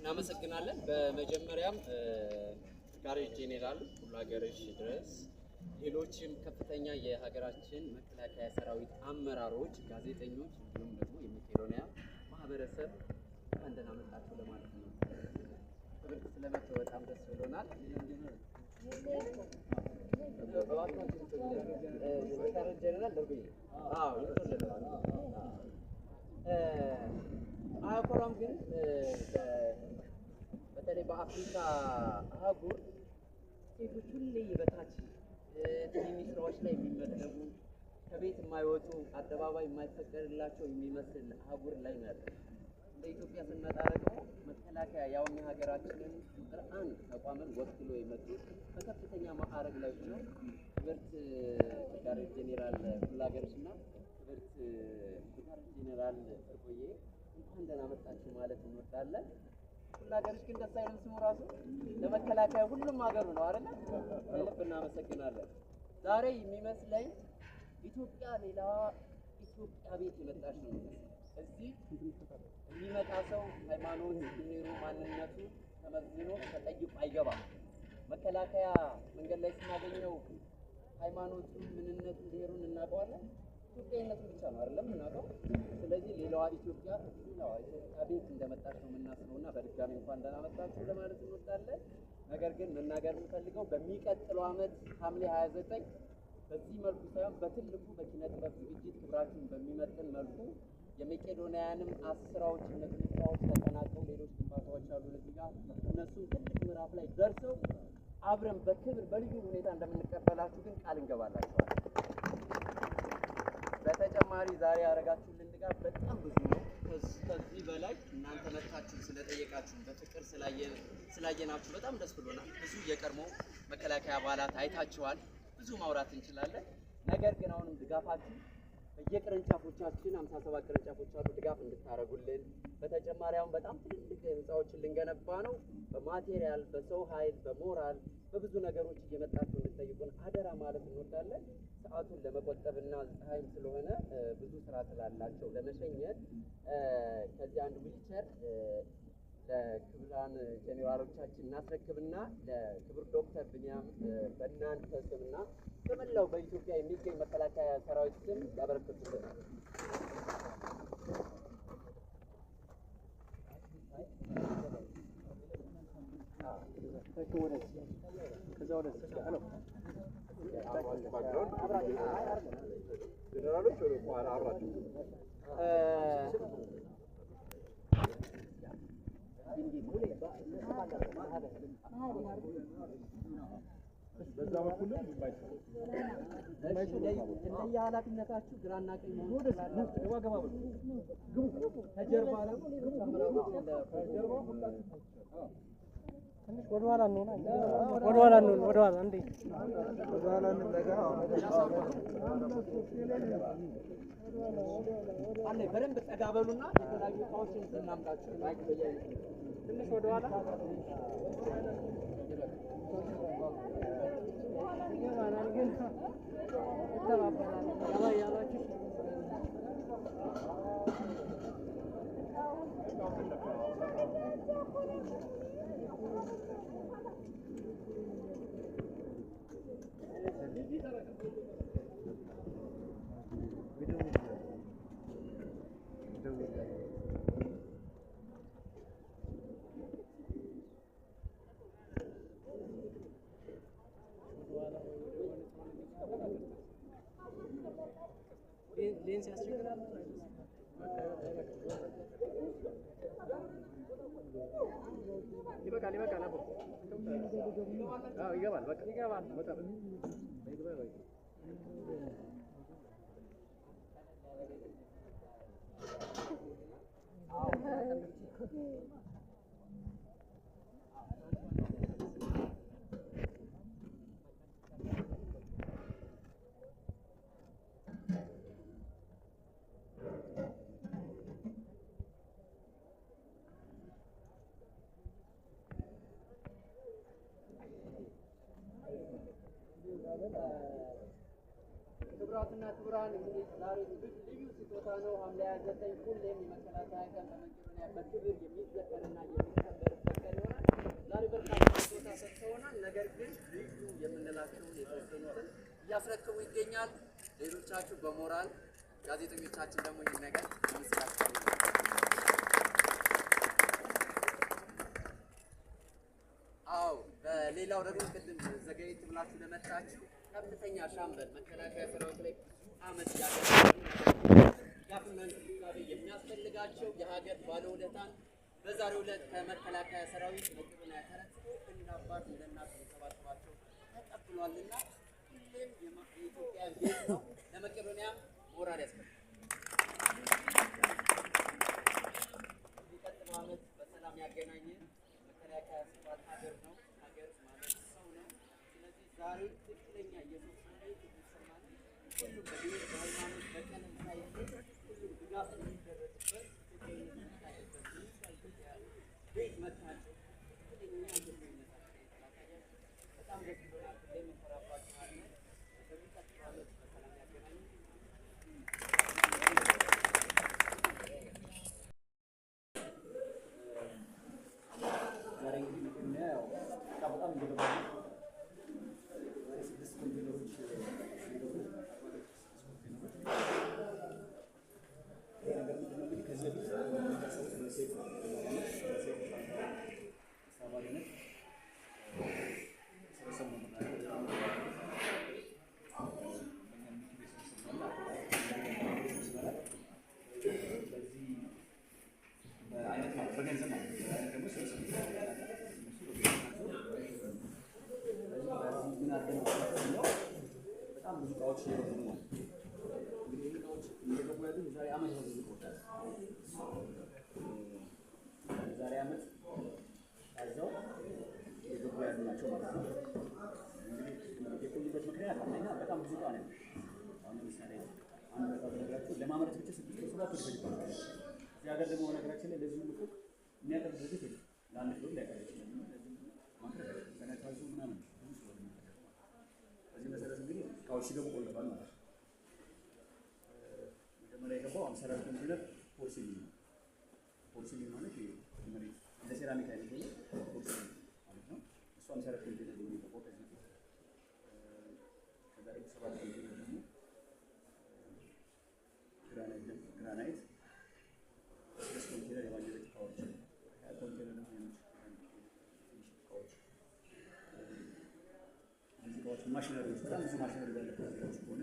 እናመሰግናለን። በመጀመሪያም ጋሬጅ ጄኔራል ሁላገርሽ ድረስ ሌሎችም ከፍተኛ የሀገራችን መከላከያ ሰራዊት አመራሮች፣ ጋዜጠኞች እንዲሁም ደግሞ የመቄዶንያ ማህበረሰብ እንኳን ደህና መጣችሁ ለማለት ነው። ትብርት ስለመጣው በጣም ደስ ብሎናል። አያኮራም ግን በተለይ በአፍሪካ አህጉር ሴቶች ሁሌ የበታች ትንንሽ ስራዎች ላይ የሚመደቡ ከቤት የማይወጡ አደባባይ የማይፈቀድላቸው የሚመስል አህጉር ላይ ነው ያለው። በኢትዮጵያ ስንመጣ ደግሞ መከላከያ ያው የሀገራችንን ቁጥር አንድ ተቋምን ወክሎ የመጡት በከፍተኛ ማዕረግ ላይ ሆነው ክብርት ጋሬጅ ጄኔራል ሁላገርሽና ክብርት ጋሬጅ ጄኔራል እርቆዬ እንኳን ደህና መጣችሁ ማለት እንወዳለን። ሁላገርሽ ግን ደስ አይልም ስሙ ራሱ ለመከላከያ ሁሉም ሀገሩ ነው አይደል? ልብ እናመሰግናለን። ዛሬ የሚመስለኝ ኢትዮጵያ ሌላ ኢትዮጵያ ቤት የመጣች ነው። እዚህ የሚመጣ ሰው ሃይማኖት፣ ብሔሩ፣ ማንነቱ ተመዝኖ ተጠይቆ አይገባም። መከላከያ መንገድ ላይ ስናገኘው ሃይማኖቱን፣ ምንነቱን፣ ብሔሩን እናውቀዋለን። ኢትዮጵያዊነቱን ብቻ ነው አይደለም እናውቀው። ስለዚህ ሌላዋ ኢትዮጵያ ቤት እንደመጣች ነው የምናስበውና በድጋሚ እንኳን ደህና መጣችሁ ለማለት እንወዳለን። ነገር ግን መናገር የምፈልገው በሚቀጥለው ዓመት ሐምሌ 29 በዚህ መልኩ ሳይሆን በትልቁ በኪነ ጥበብ ዝግጅት ክብራችሁን በሚመጥን መልኩ የመቄዶንያንም አስራዎች እነዚህ ስራዎች ተጠናቀው ሌሎች ግንባታዎች አሉ እዚህ ጋር እነሱን ትልቅ ምዕራፍ ላይ ደርሰው አብረን በክብር በልዩ ሁኔታ እንደምንቀበላችሁ ግን ቃል እንገባላችኋል። በተጨማሪ ዛሬ ያደረጋችሁልን ድጋፍ በጣም ብዙ ነው። ከዚህ በላይ እናንተ መጥታችሁ ስለጠየቃችሁ በፍቅር ስላየናችሁ በጣም ደስ ብሎናል። ብዙ የቀድሞ መከላከያ አባላት አይታችኋል። ብዙ ማውራት እንችላለን። ነገር ግን አሁንም ድጋፋችሁ በየቅርንጫፎቻችን 57 ቅርንጫፎች አሉ ድጋፍ እንድታረጉልን። በተጨማሪ አሁን በጣም ትልልቅ ህንጻዎችን ልንገነባ ነው። በማቴሪያል፣ በሰው ኃይል፣ በሞራል በብዙ ነገሮች እየመጣችሁ እንድትጠይቁን አደራ ማለት እንወዳለን። ሰዓቱን ለመቆጠብና ፀሐይም ስለሆነ ብዙ ስራ ስላላቸው ለመሸኘት ከዚህ አንድ ዊልቸር ለክቡራን ጄኔራሎቻችን እናስረክብና ለክቡር ዶክተር ብንያም በእናንተ ስምና በመላው በኢትዮጵያ የሚገኝ መከላከያ ሰራዊት ስም ያበረክቱልናል። በዛ በኩል እንደየ ኃላፊነታችሁ ግራና ቀኝ መሆኑ ከጀርባ ትንሽ ወደኋላ እንሆና ወደኋላ እንዴ ወደኋላ እንጠጋ አለ በደንብ ጠጋ በሉና የተለያዩ እቃዎችን እናምጣችሁ ትንሽ ወደኋላ ይገባናል ግን ይተባበራል ያላችሁ ሌንስ ያስቸግራል። ይበቃል አቦ ይገባል። በቃ ይገባል። ክቡራትና ክቡራን እንግዲህ ዛሬ ልዩ ስጦታ ነው። ሐምሌ 29 ሁሌም የመከላከያ ቀን በመቄዶንያ በክብር የሚዘከርና የሚከበር ዛሬ በርካታ ቦታ ሰጥተውናል። ነገር ግን ልዩ የምንላቸው የተወሰኑትን እያስረክቡ ይገኛል። ሌሎቻችሁ በሞራል ጋዜጠኞቻችን ደግሞ ይህን ነገር ይመስላችኋል። አዎ በሌላው ደግሞ ቅድም ዘገየት ብላችሁ ለመጣችሁ ከፍተኛ ሻምበል መከላከያ ሰራዊት ላይ አመት ያገለገሉ እንክብካቤ የሚያስፈልጋቸው የሀገር ባለውለታን በዛሬው ዕለት ከመከላከያ ሰራዊት መቄዶንያ ተረክቦ እንደ አባት እንደ እናት ተሰባስባቸው ተቀብሏልና ሁሌም የኢትዮጵያ ቤት ነው። ለመቄዶንያም ሞራል ያስፈልጋል። የሚቀጥለው ዓመት በሰላም ያገናኘን። መከላከያ ሲባል ሀገር ነው። ሀገር ማለት ሰው ነው። ስለዚህ ዛሬ ትክክለኛ የሰው ስሜት የሚሰማን ሁሉም በብሔር በሃይማኖት በቀለም ሳይል ሁሉም ድጋፍ የሚደረግበት ቤት መጥታችሁ ትክክለኛ ግንኙነታችሁ በጣም ደስ ብሎናል። የምንኮራባችኋለን። በሚቀጥለው ዓመት በሰላም ያገናኘን። ዛሬ እንግዲህ መቄዶንያ ያው በጣም እንደገባ ስድስት ኮንቴነሮች በጣም ብዙ እቃዎች እየገቡ ነው። እንግዲህ እቃዎች እየገቡ ያሉ የዛሬ ዓመት ነው። ብዙ እቃዎች የዛሬ ዓመት ታዘው እየገቡ ያሉ ናቸው ማለት ነው። እንግዲህ የቆዩበት ምክንያት አንደኛ በጣም ብዙ እቃ ነው። አሁን ለምሳሌ አንድ እቃ ብነግራችሁ ለማምረት ብቻ 6 ወር 7 ወር ይፈጅባል። እዚህ ሀገር ደግሞ ነገራችን ላይ ለዚህ ምቁቅ የሚያቀርብ ድርጅት የለም። ለአንድ ፍሎር ሊያቀርብ ይችላል። ማቅረብ ገና ታዙ ምናምን በዚህ መሰረት እንግዲህ እቃዎች ሲገቡ ቆይተዋል ማለት ነው። መጀመሪያ የገባው 54 ኮንቴነር ፖርሲሊን ነው። ፖርሲሊን ማለት መሬት እንደ ሴራሚክ አይነት ሆኖ ፖርሲሊን ማለት ነው። እሱ 54 ኮንቴነር ነው የሚገባው ከዚህ ከዛ ደግሞ 7 ኮንቴነር ደግሞ ግራናይት 6 ኮንቴነር የባኞ ቤት እቃዎች 20 ኮንቴነር ደግሞ እቃዎች እቃዎች ማሽነሪዎች በጣም ብዙ ማሽነሪ ያለበት እቃዎች ሆነ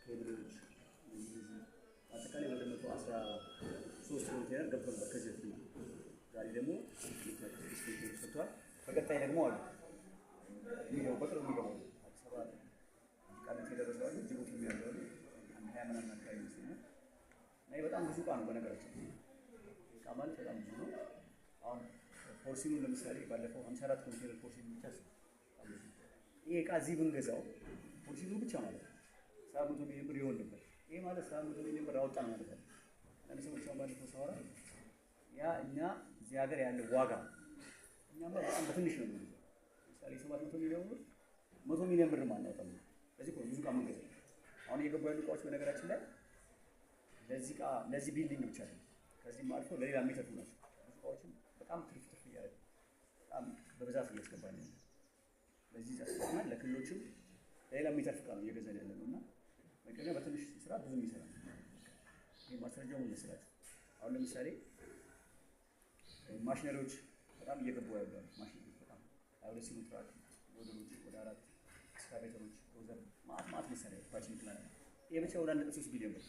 ኬብሎች አጠቃላይ ወደ 113 ኮንቴነር ገብቶ ነበር ከዚህ በፊት ማለት ነው። ዛሬ ደግሞ ኮንቴነር ሰጥቷል። በቀጣይ ደግሞ አሉ የሚገቡ በቅርብ የሚገቡ አዲስ አበባ ቃላት የደረሰው አሉ። ጅቡቲ የሚያለው አሉ። አንድ 20 ምናምን አካባቢ ይመስለኛል። እና በጣም ብዙ እቃ ነው። በነገራችን እቃ ማለት በጣም ብዙ ነው። አሁን ፖርሲኑ ለምሳሌ ባለፈው 54 ኮንቴነር ፖርሲኑ ብቻ ይሄ እቃ እዚህ ብንገዛው ፖርሲኑ ብቻ ማለት ነው 700 ሚሊዮን ብር ይሆን ነበር። ይሄ ማለት 700 ሚሊዮን ብር አወጣን ማለት ነው። አንድ ሰው ብቻ ባለፈው ሳወራ ያ እኛ እዚህ ሀገር ያለ ዋጋ እኛማ በጣም በትንሽ ነው የሚሆነው። ለምሳሌ 700 ሚሊዮን ብር 100 ሚሊዮን ብር ማለት ነው። ለዚህ ብዙ እቃ መንገዛው አሁን እየገቡ ያሉ እቃዎች በነገራችን ላይ ለዚህ እቃ ለዚህ ቢልዲንግ ብቻ ነው። ከዚህም አልፎ ለሌላ የሚተርፉ ናቸው። ብዙ እቃዎችን በጣም ትርፍ እያደረገ በጣም በብዛት እያስገባን ነው። ለዚህ ያስፈልጋል። ለክልሎችም ሌላ የሚተርፍ እቃ ነው እየገዛን ያለ ነው እና መቄዶንያ በትንሽ ስራ ብዙ የሚሰራ ይሄ ማስረጃው ምን ይመስላል? አሁን ለምሳሌ ማሽነሪዎች በጣም እየገቡ ያሉ ማሽነሪዎች በጣም 22 ሲኖትራክ ሞዴሎች ወደ 4 ኤክስካቬተሮች ዶዘር ማት መሳሪያ ባችን ይችላል። ይሄ ብቻ ወደ 1.3 ቢሊዮን ብር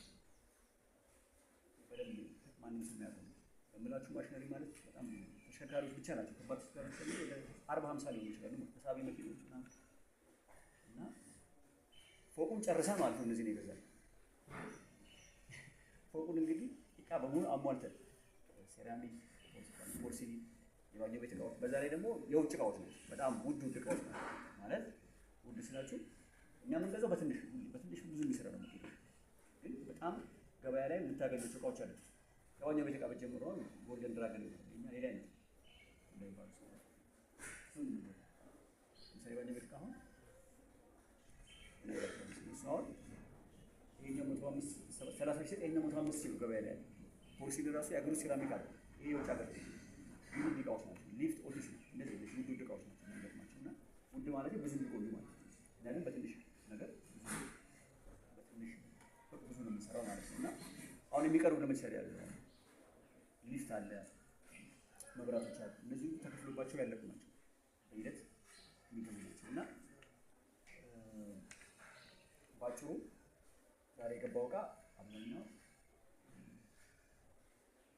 በደንብ ማንም ሰው ያውቃል። በምላችሁ ማሽነሪ ማለት በጣም ተሽከርካሪዎች ብቻ ናቸው። ከባድ ተሽከርካሪዎች ወደ 40-50 ሊሆኑ ይችላሉ። ተሳቢ መኪኖች ምናምን እና ፎቁን ጨርሰን ማለት ነው እነዚህ ነው የገዛል። ፎቁን እንግዲህ እቃ በሙሉ አሟልተን ሴራሚክ፣ ፖርሲሊን፣ የባኞ ቤት እቃዎች በዛ ላይ ደግሞ የውጭ እቃዎች ናቸው። በጣም ውድ እቃዎች ማለት ውድ ስላችሁ እኛ የምንገዛው በትንሽ ብዙ የሚሰራ ነው። ግን በጣም ገበያ ላይ የምታገኙት እቃዎች አሉ። ከባኞ ቤት እቃ በጀምሮ ጎልደን ድራገን እኛ ሌላ አይነት እንደሚባሉ ለምሳሌ ባኞ ቤት እቃ አሁን አሁን ይሄኛው 105 30 ሺህ ይሄኛው 105 ሺህ ገበያ ላይ ፖርሲሊን ራሱ የአገሩ ሴራሚክ አለ። ይሄ የውጭ ሀገር ውድ እቃዎች ናቸው። ሊፍት ኦፊስ ነው። እነዚህ ውድ እቃዎች ናቸው የሚገጥማቸው እና ውድ ማለት ብዙ ሊቆዩ ማለት ነው። እና ግን በትንሽ ነገር በትንሽ ብዙ ነው የምንሰራው ማለት ነው። እና አሁን የሚቀርቡ ለምሳሌ ያለ ሊፍት አለ፣ መብራቶች አሉ። እነዚህ ተከፍሎባቸው ያለቁ ናቸው፣ በሂደት የሚገቡ ናቸው። እና ባጭሩ ዛሬ የገባው እቃ አብዛኛው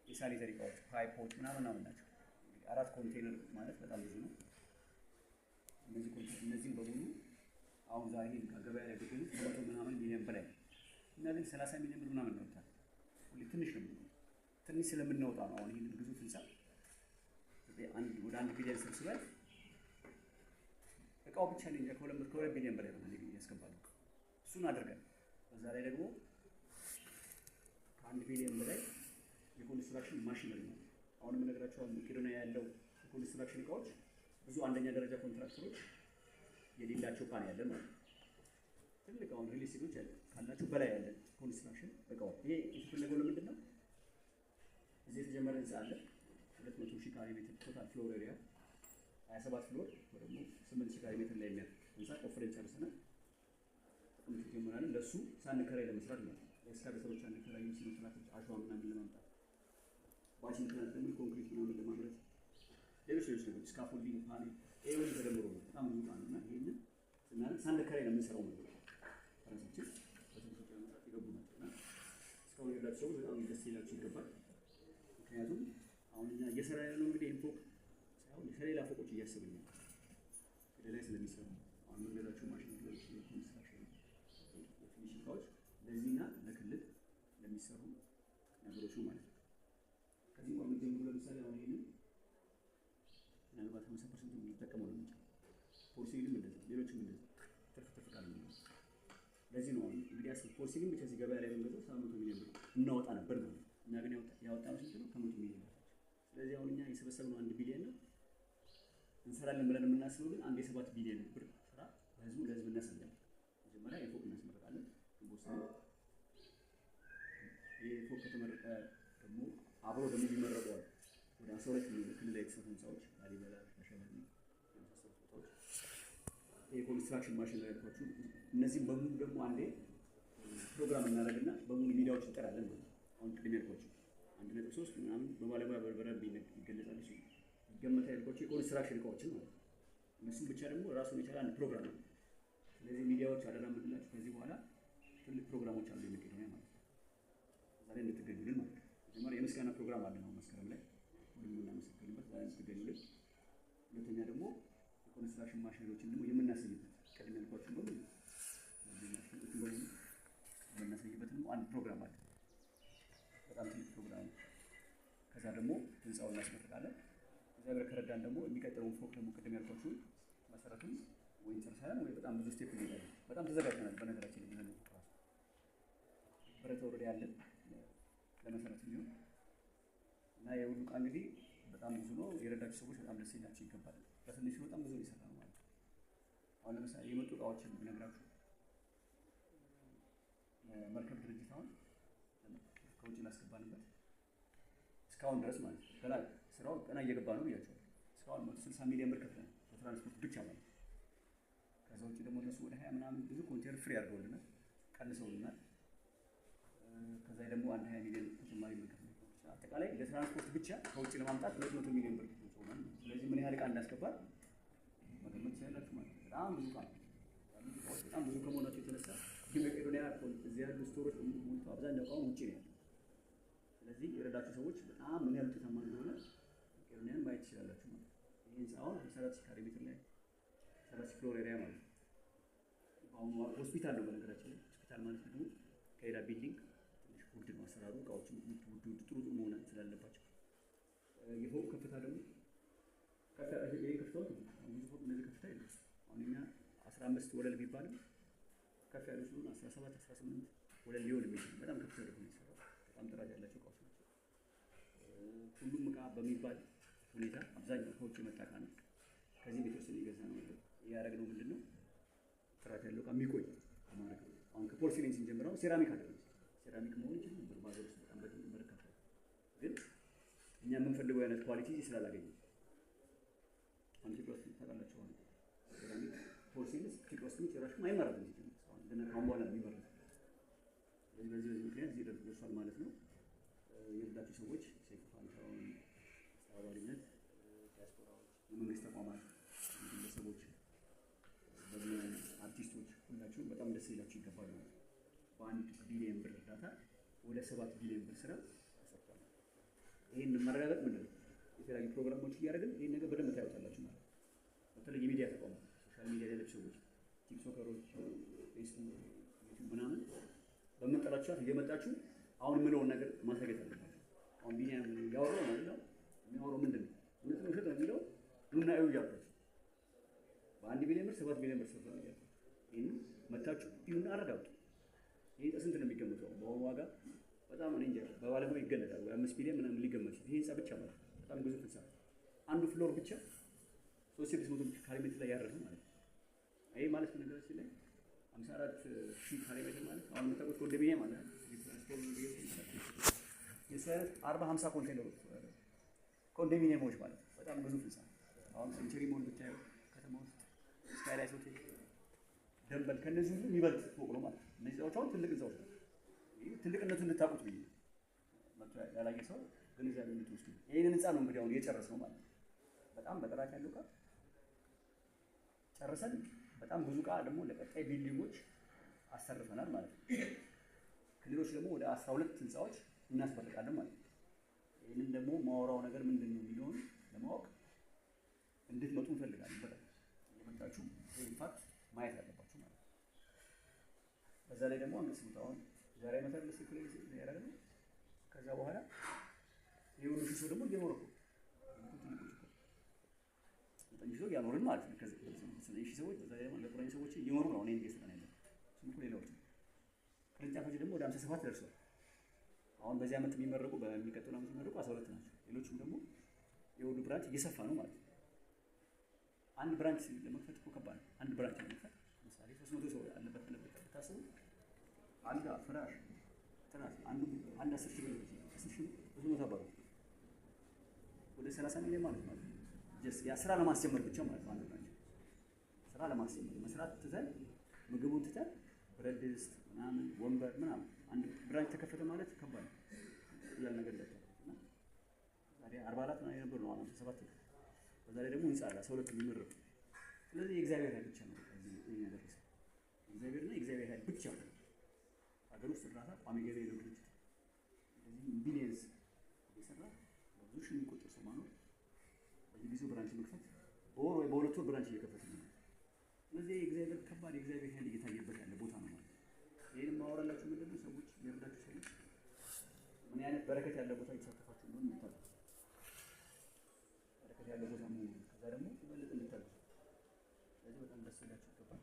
የሳኒተሪ እቃዎች ፓይፖች ምናምን ናቸው። 4 ኮንቴነር ማለት በጣም ብዙ ነው። እነዚህም በሙሉ አሁን ዛሬ ከገበያ ላይ ቢገኙት ከመቶ ምናምን ሚሊዮን በላይ ነው። እና ግን 30 ሚሊዮን ብር ምናምን እናወጣለን። ሁሌ ትንሽ ነው የምንወጣው። ትንሽ ስለምናወጣ ነው አሁን ይህንን ግዙፍ ህንፃ ወደ 1 ቢሊዮን ሰብስበን እቃው ብቻ ነው እንጂ ከ2 ቢሊዮን በላይ ነው ያስገባሉ። እሱን አድርገን በዛ ላይ ደግሞ ከ1 ቢሊዮን በላይ የኮንስትራክሽን ማሽነሪ ነው። አሁን የምነግራቸው መቄዶንያ ያለው የኮንስትራክሽን እቃዎች ብዙ አንደኛ ደረጃ ኮንትራክተሮች የሌላቸው ፓን ያለ ማለት ነው። ትልቅ አሁን ሪል ስቴቶች ያለ ካላቸው በላይ ያለ ኮንስትራክሽን እቃዎች። ይሄ የተፈለገው ለምንድን ነው? እዚህ የተጀመረ ህንፃ አለ 200,000 ካሬ ሜትር ቶታል ፍሎር ኤሪያ 27 ፍሎር ወይ ደግሞ 8,000 ካሬ ሜትር ላይ የሚያርፍ ህንፃ ቆፍረን ጨርሰናል። ጥቅምት ጀምረናል። ለሱ ሳንከራይ ለመስራት ማለት ነው። ኤክስካቬተሮች ሳንከራይ ሲኖትራኮች አሸዋ ምናምን ለማምጣት ባች ምክንያት ደግሞ ኮንክሪት ምናምን ለማምረት ሌሎች ነገሮች ስካፎልዲንግ ፓኔል ይሄ ሁሉ ተደምሮ ነው በጣም ብዙ ቃል እና ይሄንን ስናደርግ ሳንከራይ ነው የምንሰራው ማለት ነው። ራሳችን በትምህርት ለመስራት የገቡ ናቸው እና እስካሁን ያላችሁ ሰዎች በጣም ደስ ይላችሁ ይገባል። ምክንያቱም አሁን እኛ እየሰራ ያለው እንግዲህ ይህን ፎቅ ሳይሆን ከሌላ ፎቆች እያሰብን ነው ወደ ላይ ስለሚሰሩ አሁን የምንገዛቸው ማሽነሪዎች የኮንስትራክሽን የፊኒሽንግ እቃዎች ለዚህና ለክልል ለሚሰሩ ነገሮች ነው ማለት ነው። ከዚህ ጋር ጀምሮ ለምሳሌ አሁን ይሄንን ምናልባት 50% የምንጠቀመው ነው የሚችለው ፖርሲሊንም እንደዛ ሌሎችም እንደዛ ትርፍ ቃል ነው። ለዚህ ነው እንግዲህ ፖርሲሊን ብቻ እዚህ ገበያ ላይ ብንገዛው 700 ሚሊዮን ብር እናወጣ ነበር ማለት ነው። እና ግን ያወጣነው ስንት ነው? ከ100 ሚሊዮን ብር። ስለዚህ አሁን እኛ የሰበሰብነው 1 ቢሊዮን ነው እንሰራለን ብለን የምናስበው ግን 7 ቢሊዮን ብር ስራ ለህዝብ እናስረዳለን። መጀመሪያ የፎቅ እናስመርቃለን። ግንቦት ይሄ ፎቅ ከተመረቀ ደግሞ አብሮ ደግሞ የሚመረቁ አሉ። ወደ 12 ሚሊዮን ክልል ላይ የተሰሩ ህንፃዎች ላሊበላ፣ ሻሸመኔ የመሳሰሉት ቦታዎች የኮንስትራክሽን ማሽን ላይ ያልኳችሁ እነዚህም በሙሉ ደግሞ አንዴ ፕሮግራም እናደርግና በሙሉ ሚዲያዎች እንጠራለን ማለት ነው። አሁን ቅድም ያልኳችሁ 1.3 ምናምን በባለሙያ በረብ ይገለጻል። እሱ ይገመታ ያልኳችሁ የኮንስትራክሽን እቃዎችን ማለት ነው። እነሱም ብቻ ደግሞ ራሱን የቻለ አንድ ፕሮግራም ነው። ስለዚህ ሚዲያዎች አደራ የምንላችሁ ከዚህ በኋላ ትልቅ ፕሮግራሞች አሉ የመቄዶንያ ማለት ነው። ዛሬ እንድትገኙልን ማለት ነው። መጀመሪያ የምስጋና ፕሮግራም አለ ነው መስከረም ላይ ሁሉም እናመሰግንበት ዛሬ እንድትገኙልን። ሁለተኛ ደግሞ የኮንስትራክሽን ማሽነሪዎችን ደግሞ የምናሳይበት ቅድም ያልኳችሁ በሙሉ የምናሳይበት ደግሞ አንድ ፕሮግራም አለ። በጣም ትልቅ ፕሮግራም ነው። ከዛ ደግሞ ህንፃውን እናስመርቃለን። እግዚአብሔር ከረዳን ደግሞ የሚቀጥለውን ፎቅ ደግሞ ቅድም ያልኳችሁን መሰረቱን ወይ ጨርሰናል ወይ በጣም ብዙ ስቴፕ እንሄዳለን። በጣም ተዘጋጅተናል። በነገራችን ላይ ይሄን ፎቅ ራሱ ብረት ወረዳ ያለን ለመሰረት የሚሆን እና የሁሉ ዕቃ እንግዲህ በጣም ብዙ ነው። የረዳችሁ ሰዎች በጣም ደስ ይላችሁ ይገባል። በትንሹ በጣም ብዙ ይሰራ ነው ማለት ነው። አሁን ለምሳሌ የመጡ ዕቃዎችን ብነግራችሁ መርከብ ድርጅት አሁን ከውጭ ላስገባንበት እስካሁን ድረስ ማለት ነው ገና ስራው ገና እየገባ ነው ብያቸዋለሁ። እስካሁን 160 ሚሊዮን ብር ከፍለን በትራንስፖርት ብቻ ማለት ነው። ከዛ ውጭ ደግሞ እነሱ ወደ 20 ምናምን ብዙ ኮንቴነር ፍሪ አድርገውልናል፣ ቀንሰውልናል። ከዛ ደግሞ 20 ሚሊዮን ተጨማሪ ብር አጠቃላይ ለትራንስፖርት ብቻ ከውጭ ለማምጣት 200 ሚሊዮን ብር ተወጥቷል። ስለዚህ ምን ያህል ዕቃ እንዳስገባል መገመት ትችላላችሁ ማለት ነው። በጣም ብዙ ዕቃ በጣም ብዙ ከመሆናቸው የተነሳ የመቄዶንያ እዚህ ያሉ ስቶሮች ሞልተው አብዛኛው ዕቃውን ውጭ ነው ያለው። ስለዚህ የረዳችሁ ሰዎች በጣም ምን ያህል ውጤታማ እንደሆነ መቄዶንያን ማየት ትችላላችሁ ማለት ነው። ይህ ህንፃ አሁን 54 ካሬ ሜትር ላይ 30 ፍሎር ኤሪያ ማለት ነው። በአሁኑ ሆስፒታል ነው በነገራችን ላይ ሆስፒታል ማለት ደግሞ ከሌላ ቢልዲንግ ትንሽ ውድ ነው አሰራሩ። ዕቃዎችም ውድ ጥሩ መሆን ስላለባቸው የፎቅ ከፍታ ደግሞ ይሄ ከፍታው ብዙ ፎቅ እንደዚህ ከፍታ የለም። አሁን እኛ 15 ወለል ቢባልም ከፍ ያሉ ሲሆን 17 18 ወለል ሊሆን የሚችል በጣም ከፍ ያለ ነው የሚሰራው። በጣም ጥራት ያላቸው ዕቃዎች ናቸው። ሁሉም ዕቃ በሚባል ሁኔታ አብዛኛው ከውጭ የመጣ ዕቃ ነው። ከዚህም የተወሰነ የገዛ ነው ማለት ያደረግነው ምንድን ነው ጥራት ያለው ዕቃ የሚቆይ ማድረግ ነው። አሁን ከፖርሲሊን ስንጀምረው ሴራሚክ አይደለም። ሴራሚክ መሆን ይችላል ነበር በሀገር ውስጥ በጣም በርካታ ግን እኛ የምንፈልገው አይነት ኳሊቲ ስላላገኘ አሁን ኢትዮጵያ ውስጥ ታውቃላችሁ አሁን ሴራሚክ ፎር ሲልስ ኢትዮጵያ ውስጥ ጭራሽ አይመረትም ሲጀምር አሁን ገና ካሁን በኋላ የሚመረት በዚህ ምክንያት እዚህ ደርሷል ማለት ነው። የሌላቸው ሰዎች ሴፍ ፋንታውን አስተባባሪነት ዲያስፖራዎች፣ የመንግስት ተቋማት፣ ግለሰቦች፣ አርቲስቶች ሁላችሁም በጣም ደስ ይላችሁ ይገባል። በ1 ቢሊዮን ብር እርዳታ ወደ 7 ቢሊዮን ብር ስራ ተሰርቷል። ይህን ማረጋገጥ ምንድን ነው? የተለያዩ ፕሮግራሞች እያደረግን ይህን ነገር በደንብ ታዩታላችሁ ማለት ነው። በተለይ የሚዲያ ተቋማት፣ ሶሻል ሚዲያ ያለች ሰዎች፣ ቲክቶከሮች፣ ፌስቡክ፣ ዩቲዩብ ምናምን በምንጠራችኋት እየመጣችሁ አሁን የምለውን ነገር ማሳየት አለባችሁ። አሁን ቢኒያም ያወራው ማለት ነው የሚያወራው ምንድን ነው? እውነት ነው ውሸት ነው የሚለው ኑና እዩ እያልኳችሁ በ1 ቢሊዮን ብር 7 ቢሊዮን ብር ሰርቷል እያልኳችሁ ይህን መታችሁ ይሁን አረጋግጡ። ይህ ህንፃ ስንት ነው የሚገመተው? በአሁኑ ዋጋ በጣም እኔ እንጃ በባለሙያ ይገለጣል ወይ 5 ቢሊዮን ምናምን ሊገመት ይህ ህንፃ ብቻ ማለት በጣም ግዙፍ ህንፃ አንዱ ፍሎር ብቻ 3600 ካሬ ሜትር ላይ ያረፈ ማለት ነው። ይህ ማለት በነገራችን ላይ 54,000 ካሬ ሜትር ማለት አሁን የምታውቁት ኮንዶሚኒየም ማለት ነው። የሰት 40-50 ኮንቴነሮች ኮንዶሚኒየሞች ማለት በጣም ግዙፍ ህንፃ። አሁን ሴንቸሪ ሞል ብታየው ከተማ ውስጥ ስካይላይት ሆቴል፣ ደንበል ከነዚህ ሁሉ የሚበልጥ ፎቅ ነው ማለት ነው። እነዚህ ህንፃዎች አሁን ትልቅ ህንፃዎች ናቸው። ይህ ትልቅነቱን እንድታውቁት ብዬ መጥቶ ያላየ ሰው ግንዛቤ እንድትወስዱ። ይህንን ህንፃ ነው እንግዲህ አሁን እየጨረስነው ማለት ነው። በጣም በጥራት ያለው ዕቃ ጨርሰን በጣም ብዙ ዕቃ ደግሞ ለቀጣይ ቢልዲንጎች አሰርፈናል ማለት ነው። ክልሎች ደግሞ ወደ 12 ህንፃዎች እናስመርቃለን ማለት ነው። ይህንን ደግሞ ማወራው ነገር ምንድን ነው የሚለውን ለማወቅ እንድትመጡ እንፈልጋለን። በጣም እየመጣችሁ ኢንፋክት ማየት አለባችሁ ማለት ነው። በዛ ላይ ደግሞ አንገስሙት አሁን ዛሬ መሰረት ለሲክሬ ያደረገ ነው። ከዛ በኋላ የሁሉ ሰው ደግሞ እየኖረ ነው ትልቁ ሰው ያኖርን ማለት ነው። ከዚህ ሰዎች በዛ ላይ ደግሞ ለቁራኝ ሰዎች እየኖሩ ነው። እኔ እንዴት ነው ያለው ስምኩ ሌላዎች ቅርንጫፎች ደግሞ ወደ 57 ደርሷል። አሁን በዚህ ዓመት የሚመረቁ በሚቀጥለው ዓመት የሚመረቁ 12 ናቸው። ሌሎችም ደግሞ የሁሉ ብራንች እየሰፋ ነው ማለት ነው። አንድ ብራንች ለመክፈት እኮ ከባድ ነው። አንድ ብራንች ለመክፈት ለምሳሌ 300 ሰው ያለበት ብታስቡ አንድ ፍራሽ ትራስ አንድ 10 ሺህ ብር 10 ሺህ ብዙ ነው ተባሉ ወደ 30 ሚሊዮን ማለት ነው። ያ ስራ ለማስጀመር ብቻ ማለት ነው። አንድ ብራንች ስራ ለማስጀመር መስራት ትተን ምግቡን ትተን ብረት ድስት ምናምን ወንበር ምናምን አንድ ብራንች ተከፈተ ማለት ከባድ ነው። ይላል ነገር ደረሰ እና ዛሬ 44 ነው የነበረው ነው 57 በዛ ላይ ደግሞ ህንፃ አለ 12 የሚመረቁ። ስለዚህ የእግዚአብሔር ኃይል ብቻ ነው እዚህ ያደረሰው። እግዚአብሔርና የእግዚአብሔር ኃይል ብቻ ነው። ሀገር ውስጥ እርዳታ ቋሚ ገቢ የሌለው ድርጅት እዚህ ቢሊየንስ እየሰራ በብዙ ሺህ የሚቆጠር ሰው ማኖር በየጊዜው ብራንች መክፈት በወር ወይ በሁለት ወር ብራንች እየከፈተ ነው። ስለዚህ የእግዚአብሔር ከባድ የእግዚአብሔር ኃይል እየታየበት ያለ ቦታ ነው ማለት ነው። ይህንም ማወራላችሁ ምንድን ነው ሰዎች የእርዳችሁ ሰዎች ምን አይነት በረከት ያለ ቦታ እየተሳተፋችሁ እንደሆነ እንድታውቁ በረከት ያለ ቦታ መሆኑ ከዛ ደግሞ ይበልጥ እንድታውቁ። ስለዚህ በጣም ደስ ይላችሁ ይገባል።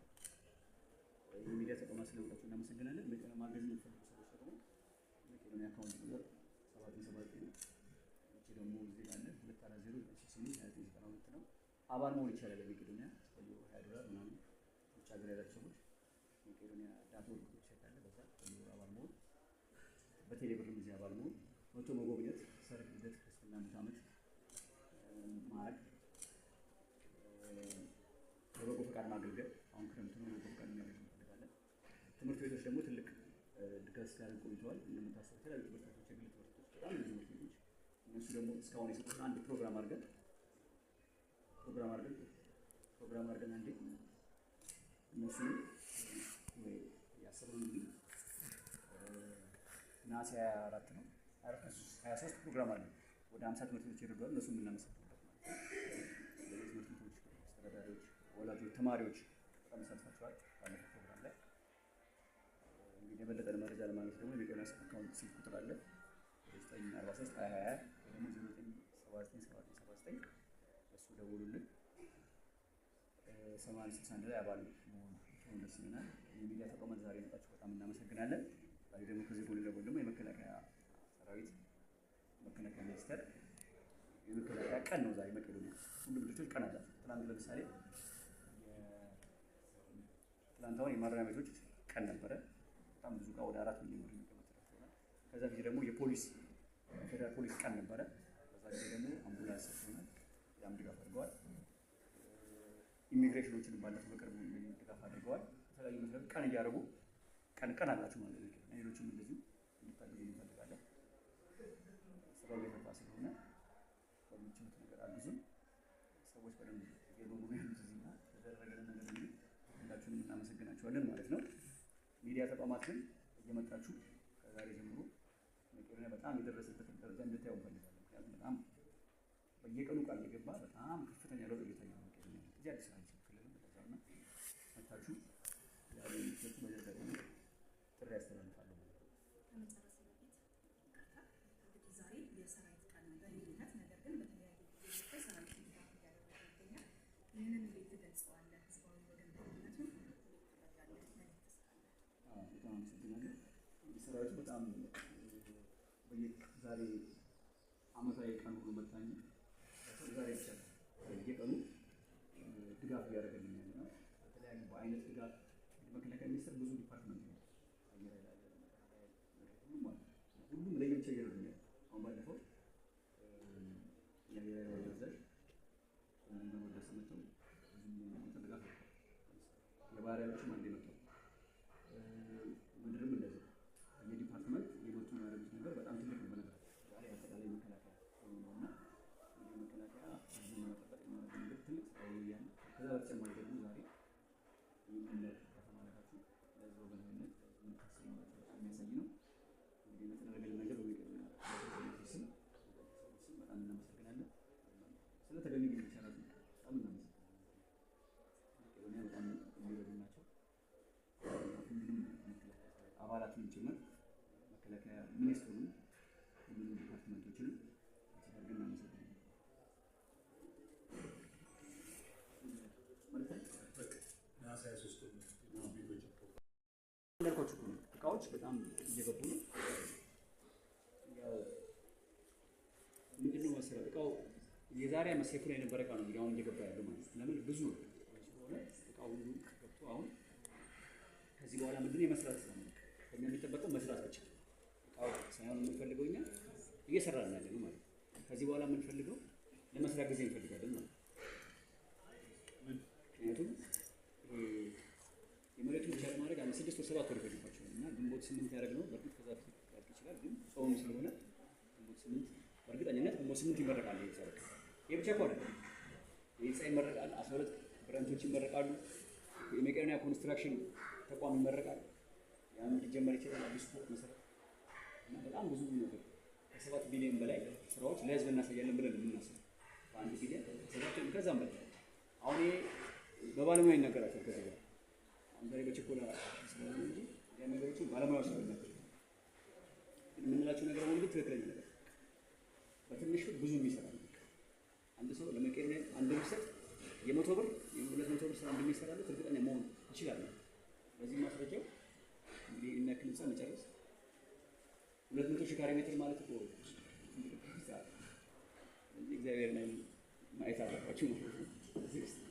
የሚዲያ ተቋማት ስለመጣችሁ እናመሰግናለን። በቀን ማገዝ የምትፈልጉ ሰዎች ደግሞ መቄዶንያ አካውንት ቁጥር 779 ነው። እቺ ደግሞ እዚህ ጋር አለ 240 ነው። አባል መሆን ይቻላል። በመቄዶንያ $20 ምናምን ውጭ ሀገር ያላችሁ ሰዎች መቄዶንያ ዳትወርክ ዌብሳይት አለ። በዛ አባል መሆን በቴሌብርም እዚህ አባል መሆን መቶ መጎብኘት ሰርግ፣ ልደት፣ ክርስትና፣ ሙት ዓመት ማረግ በበጎ ፈቃድ ማገልገል አሁን ክረምት ነው። በበጎ ፈቃድ ማገልገል እንፈልጋለን። ትምህርት ቤቶች ደግሞ ትልቅ ድጋፍ ሲያደርጉ ቆይተዋል። እንደምታስቡት የተለያዩ ትምህርት ቤቶች የግል ትምህርት ቤቶች በጣም ብዙ ትምህርት ቤቶች እነሱ ደግሞ እስካሁን የሰጡትን አንድ ፕሮግራም አድርገን አንዴ እነሱንም ወይ ያሰብነው እንግዲህ ነሐሴ 24 ነው 23 ፕሮግራም አለ። ወደ 50 ትምህርት ቤቶች ይረዳሉ። እነሱም እናመሰግናለን ማለት ነው። ትምህርት ቤቶች አስተዳዳሪዎች፣ ወላጆች፣ ተማሪዎች በጣም ተሳትፋችኋል ባለፈው ፕሮግራም ላይ። እንግዲህ የበለጠ መረጃ ለማግኘት ደግሞ የመቄዶንያ አካውንት ስልክ ቁጥር አለ 943 2020 ወይ ደግሞ 09797979 እሱ ደውሉልን። 8061 ላይ አባል መሆን ደስ ይለናል። የሚዲያ ተቋማት ዛሬ መጣችሁ በጣም እናመሰግናለን። ዛሬ ደግሞ ከዚህ ጎን ለጎን ደግሞ የመከላከያ ሰራዊት መከላከያ ሚኒስቴር የመከላከያ ቀን ነው ዛሬ። መቄዶንያ ሁሉም ድርጅቶች ቀን አላቸው። ትናንት ለምሳሌ ትናንት አሁን የማረሚያ ቤቶች ቀን ነበረ። በጣም ብዙ ዕቃ ወደ 4 ሚሊዮን ብር የሚገመት ተደርጓል። ከዛ ጊዜ ደግሞ የፖሊስ ፌደራል ፖሊስ ቀን ነበረ። በዛ ጊዜ ደግሞ አምቡላንስ ሰጥተውናል። ያም ድጋፍ አድርገዋል። ኢሚግሬሽኖችን ባለፈው በቅርቡ ድጋፍ አድርገዋል። የተለያዩ መስሪያ ቀን እያደረጉ ቀን አላችሁ ማለት ነው። ሌሎችም እንደዚሁ እንድታግዙ እንፈልጋለን። ስራው እየሰፋ ስለሆነ በምችሉት ነገር አግዙን። ሰዎች በደንብ እየኖሩ ነው ያሉት እዚህና የተደረገልን ነገር እንግዲህ ሁላችሁንም እናመሰግናችኋለን ማለት ነው። ሚዲያ ተቋማት ግን እየመጣችሁ ከዛሬ ጀምሮ መቄዶንያ በጣም የደረሰበትን ደረጃ እንድታዩ እንፈልጋለን። ምክንያቱም በጣም በየቀኑ ቃል እየገባ በጣም ከፍተኛ ለውጥ እየታየ ነው መቄዶንያ እዚህ አዲስ አበባ ክልል እንደዛውና መታችሁ ያሉ የሚሰጡ በጀት ነው ጥሪ ያስተላልፋለሁ። ከመጨረስ በፊት እንግዲህ ዛሬ የሰራዊት ቀን ነው በልዩነት ነገር ግን በተለያዩ ጊዜዎች ላይ ሰራዊት ድጋፍ እያደረገ ይገኛል። ይህንን እንዴት ትገልጸዋለህ? ህዝባዊ ወገንተኝነቱን እንዴት ትረዳለህ? መልዕክት ስላለ በጣም አመሰግናለሁ። ሰራዊቱ በጣም ዛሬ አመታዊ ቀን ሁሉ መታኝ ዛሬ ብቻ በየቀኑ ድጋፍ እያደረገልን ያለ ነው። በተለያዩ በአይነት ድጋፍ መከላከያ ሚኒስቴር ብዙ ዲፓርትመንት ነው አየር ኃይል አለ፣ ሁሉም ማለት ሁሉም ለየብቻ እየረዱኛል። አሁን ባለፈው የአየር ኃይል አዛዥ ወደ ሰመተው ብዙ ድጋፍ የባህር ኃይሎችም አንዴ መጥተው ምድርም እንደዚህ የዲፓርትመንት የመጡ ያደረጉት ነገር በጣም ትልቅ ነው። በነገራችን ዛሬ አጠቃላይ መከላከያ ነውና መከላከያ ህዝብን መጠበቅ የሚያደርገው ነገር ትልቅ ስራ እያለ ከዛ በተጨማሪ ደግሞ ዛሬ ይህንን ከተማለታችሁ ለህዝብ ወገንተኝነት የምታስቡ የሚያሳይ ነው። እንግዲህ የተደረገልን ነገር በመቄዶንያ ስም በጣም እናመሰግናለን። ስለ ተገቢ ግን ይቻላል በጣም እናመሰግናለን። መቄዶንያ በጣም የሚረዱ ናቸው። ሁሉም አባላትን ጭምር መከላከያ ሚኒስትሩን ሁሉንም ዲፓርትመንቶችንም አድርገን እናመሰግናለን። እንዳልኳችሁ እቃዎች በጣም እየገቡ ነው። ያው ምንድነው መሰለህ እቃው የዛሬ ዓመት ሴኩ ላይ የነበረ እቃ ነው እንግዲህ አሁን እየገባ ያለው ማለት ነው። ለምን ብዙ ስለሆነ እቃው ሁሉ ገብቶ አሁን ከዚህ በኋላ ምንድነው የመስራት ነው ከኛ የሚጠበቀው መስራት ብቻ። እቃው ሳይሆን የምንፈልገው እኛ እየሰራን ያለ ነው ማለት ነው። ከዚህ በኋላ የምንፈልገው ለመስራት ጊዜ እንፈልጋለን ማለት ነው። ምክንያቱም የመሬቱን ብቻ ለማድረግ 5 6 ወር 7 ወር ይፈጅባቸዋል እና ግንቦት 8 ያደረግነው በእርግጥ ከዛ ያልቅ ይችላል፣ ግን ጾም ስለሆነ ግንቦት 8 በእርግጠኝነት ግንቦት 8 ይመረቃል። ይሰራል። ይሄ ብቻ እኮ አይደለም። የህንፃ ይመረቃል፣ 12 ብራንቾች ይመረቃሉ፣ የመቄዶንያ ኮንስትራክሽን ተቋም ይመረቃል። ያን ሊጀመር ይችላል አዲስ ፎቅ መሰረት እና በጣም ብዙ ነገር ከ7 ቢሊዮን በላይ ስራዎች ለህዝብ እናሳያለን ብለን የምናስበው በ1 ቢሊዮን 7 ከዛም በላይ አሁን ይሄ በባለሙያ ይነገራቸዋል። ከዚህ ጋር አንዳንዴ በችኮላ ስለሆነ እንጂ ያ ነገሮች ባለሙያዎች ናቸው የምንላቸው ነገር ሁሉ ትክክለኛ ነገር በትንሹ ብዙ የሚሰራ ነው። አንድ ሰው ለመቄዶንያ አንድ ብር የ100 ብር የ200 ብር ስራ እንደሚሰራለት እርግጠኛ መሆን ይችላል። በዚህ ማስረጃው እንግዲህ እና ክንጻ መጨረስ 200,000 ካሬ ሜትር ማለት እኮ እግዚአብሔር ነው ማየት አለባችሁ ማለት ነው።